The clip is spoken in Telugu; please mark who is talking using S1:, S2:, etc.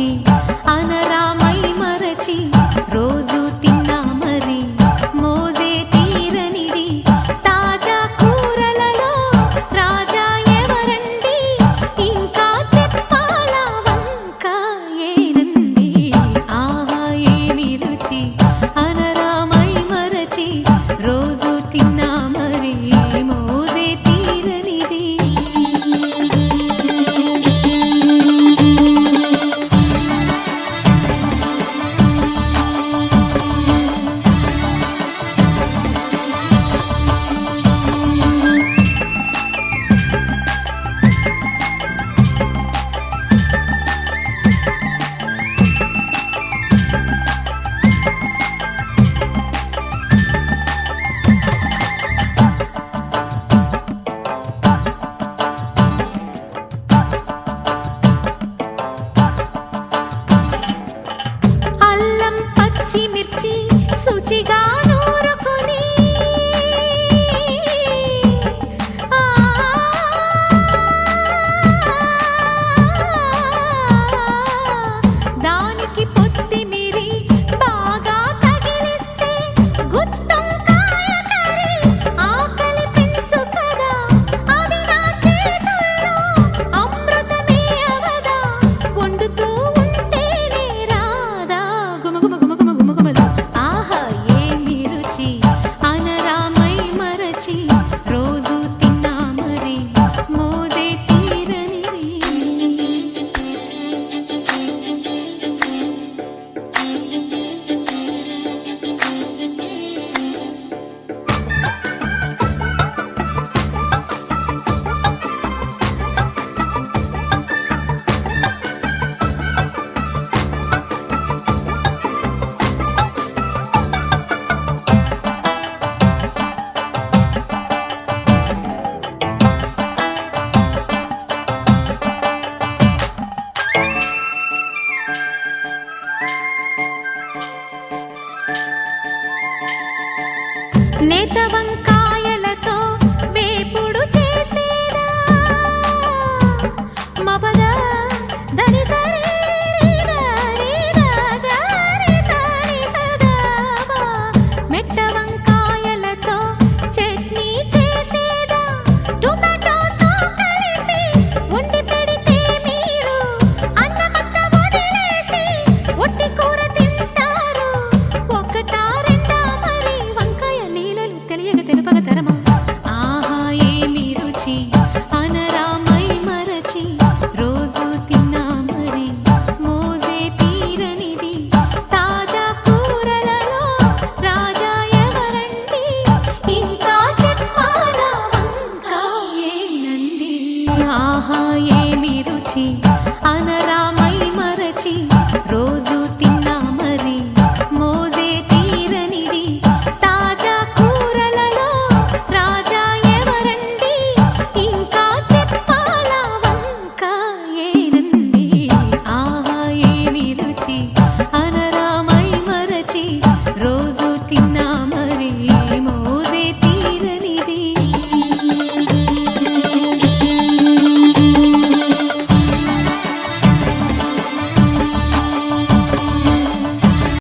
S1: రుచి అనరామై మరచి రోజు తిన్నా మరి మోజే తీరనిది తాజా కూరలలో రాజా ఎవరండి ఇంకా చెప్పాలా వంక ఏనండి ఆహా ఏమి రుచి అనరామై మరచి రోజు తిన్నా మరి మోజే తీరనిది మిర్చి శుచిగా నూరుకుని దానికి పొత్తిమిరి బాగా తగిలిస్తే గుత్తొంకాయ కర్రీ ఆకలి పెంచు కదా అది నా చేతుల్లో అమృతమే అవదా వండుతూ ఉంటేనే రాదా గుమగుమ ఆహా ఏమి రుచి అనరామై మరచి రోజు తిన్నా మరి మోజే తీరనిది లేత వంకాయలతో వేపుడు చేసేదా మబద దరి సరి గరి సరి సదావా మెట్ట వంకాయలతో చట్నీ చేసేదా టొమాటోతో కలిపి వండి పెడితే మీరు అన్నమంత వదిలేసి ఒట్టి కూర తింటారు ఒకటా రెండా మరి వంకాయ తెలియక తెలుపక తరమా ఆహా ఏమి రుచి అనరామై మరచి రోజు తిన్నా మరి మోజే తీరనిది తాజా కూరలలో రాజా ఎవరండి ఇంకా చెప్పాలా వంక ఏనండి ఆహా ఏమి రుచి